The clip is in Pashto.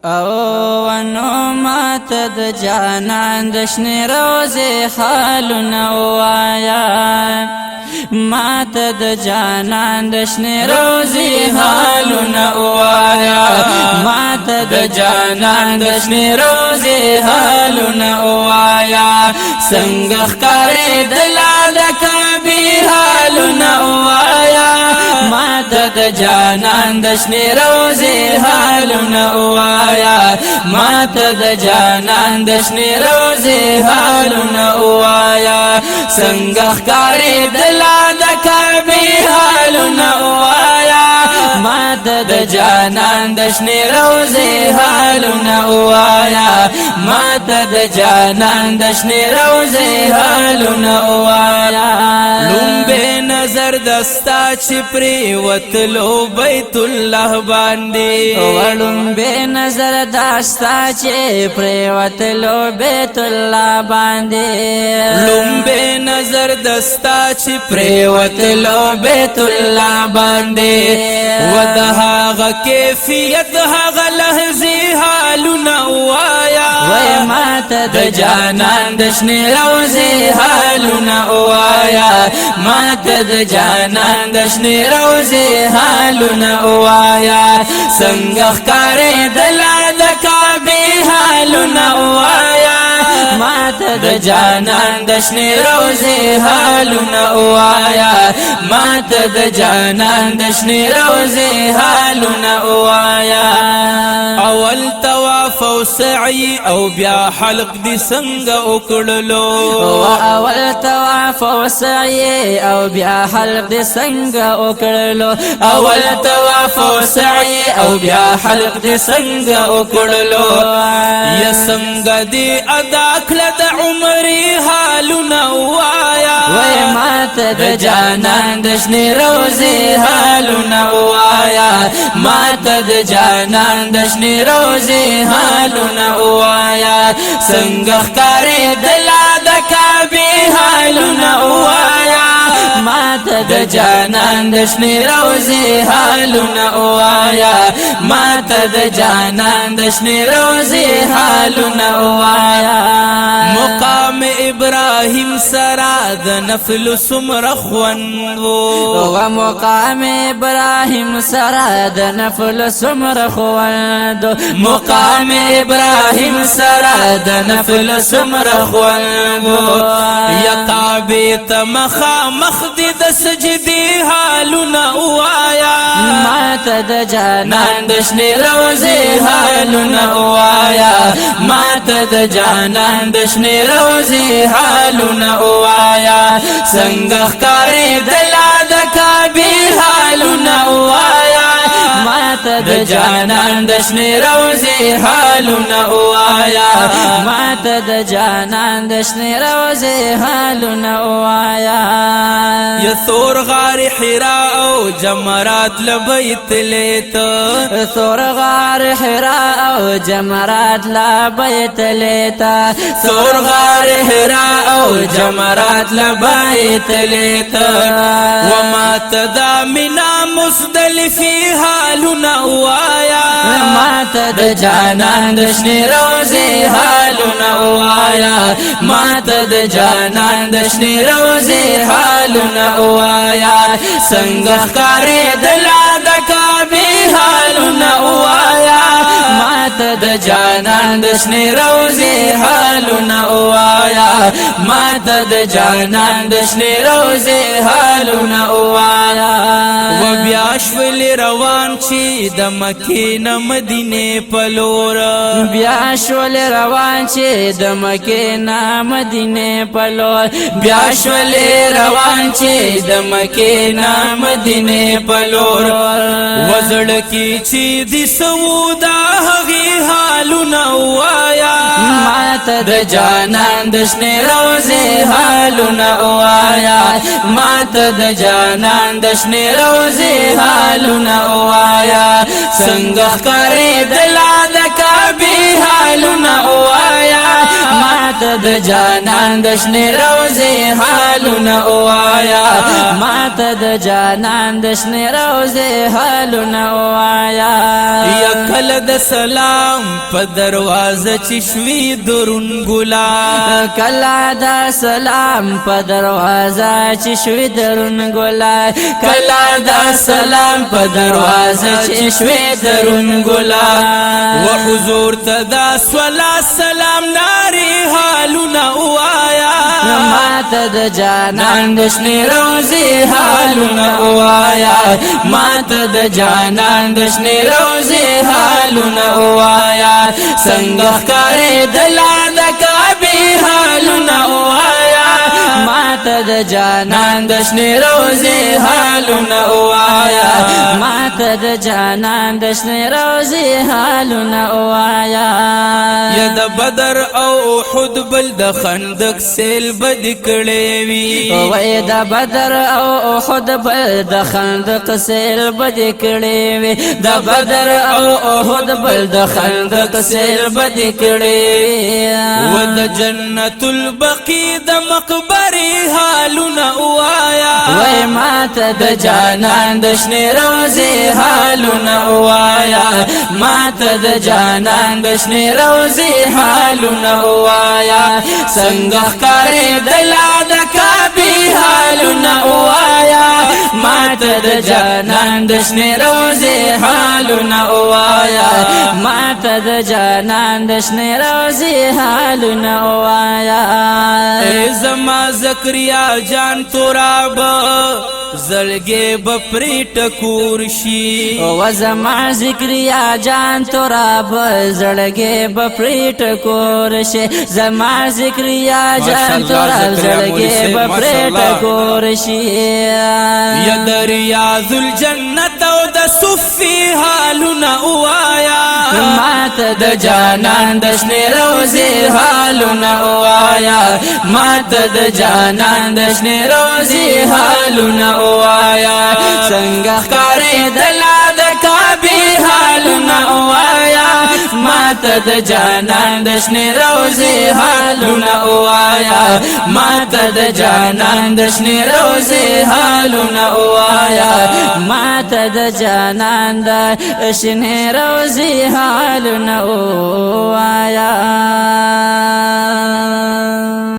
او نو مات د جانان د شنې روزي حالونه وایا مات د جانان د شنې روزي حالونه وایا مات د جانان د شنې روزي حالونه وایا څنګه ښکارې دلا د کعبې حالونه وایا مات د جانان د شنې روزي حالونه وایا مات د جانان د شنې روزي حالونه وایا څنګه ښکارې دلا د کعبې حالونه وایا مات د جانان د شنې روزي حالونه وایا مات د جانان د شنې روزي حالونه وایا لومبه نظر دستا چې پرې وتلو بیت الله باندې لومبه نظر دستا چې پرې وتلو بیت الله باندې لومبه نظر دستا چې پرې وتلو بیت الله باندې ودها کیفیت هغه لحظه حالونه وایا وای مات د جانان د شنې روزي حالونه وایا مات د جانان د شنې روزي حالونه وایا څنګه ښکارې دلا د کعبې حالونه وایا مات د جانان د شنې روزي حالونه وایا مات د جانان د شنې روزي حالونه وایا اول طواف او سعی او بیا حلق دي څنګه وکړلو اول طواف او سعی او بیا حلق دي څنګه وکړلو اول طواف او سعی او بیا حلق دي څنګه وکړلو یا څنګه دي ادا کړل د عمرې حالونه وایا وای مات د جانان د شنې روزي حالونه وایا مات د جانان د شنې روزي حالونه وایا څنګه ښکارې دلا د کعبې حالونه وایا مات د جانان د شنې روزي حالونه وایا مات د جانان د شنې روزي حالونه وایا مقام ابراهیم سرا د نفل سمره خوندو و مقام ابراهیم سرا د نفل سمره خوندو مقام ابراهیم سرا د نفل سمره خوندو یا کعبې ته مخامخ دي د سجدي حالونه وایا مات د جانان د شنې روزي حالونه وایا مات د جانان د شنې روزي حالونه وایا څنګه ښکارې دلا د کعبې حالونه وایا مات د جانان د شنې روزي حالونه وایا مات د جانان د شنې روزي حالونه وایا یا ثور غار حرا او جمرات لبیت لیت ثور غار حرا او جمرات لبیت لیت ثور غار حرا او جمرات لبیت لیت وما تدا منا مزدلفی حالونه وایا مات د جانان د شنې روزي حالونه وایا مات د جانان د شنې روزي حالونه وایا څنګه ښکارې دلا د کعبې حالونه وایا مات د جانان د شنې روزي حالونه وایا مات د جانان د شنې روزي حالونه وایا و بیا شول روان چې د مکې نه مدینه په لور بیا شول روان چې د مکې نه مدینه په لور بیا شول روان چې د مکې نه مدینه په لور وزړ کې چې د سودا هغه حالونه وایا مات د جانان د شنې روزي حالونه وایا مات د جانان د شنې روزي حالونه وایا څنګه ښکارې دلا د کعبې حالونه وایا مات د جانان د شنې روزې حالونه وایا ماته د جانان د شنې روزې حالونه وایا یا کله د سلام په دروازه چې شوي درون ګلا کله د سلام په دروازه چې شوي درون ګلا کله د سلام په دروازه چې شوي درون ګلا و حضور ته دا صلا سلام ناری حالونه وایا ماته د جانان د شنې روزې حالونه وایا ماته د جانان د شنې روزې حالونه وایا څنګه ښکارېدله د کعبې حالونه وایا ماته د جانان د شنې روزې حالونه وایا ماته د جانان د شنې روزې حالونه وایا یا د بدر او احد بل د خندق سیل بد کړې وي وای د بدر او احد بل د خندق سیل بد کړې وي د بدر او احد بل د خندق سیل بد کړې و د جنت البقی د مقبره حالونه وایا وای ماته د جانان د شنې روزې حالونه وایا ماته د جانان د شنې روزې حالونه وایا څنګه ښکارېدله د کعبې حالونه وایا ماته د جانان د شنې روزې حالونه وایا ماته د جانان د شنې روزې حالونه وایا ای زما زکریا جان تراب زړګې بپری ټکور شي و زما ذکریا جان تراب زړګې بپری ټکور شي زما ذکریا جان تراب زړګې بپری ټکور شي یا د ریاض الجنت او د صفی حالونه وایا ماته د جانان د شنې روزې حالونه وایا ماته د جانان د شنې روزې حالونه وایا څنګه ښکارېدله د کعبې حالونه وایا ماته د جانان د شنې روزې حالونه وایا ماته د جانان د شنې روزې حالونه وایا ماته د جانان د شنې روزې حالونه وایا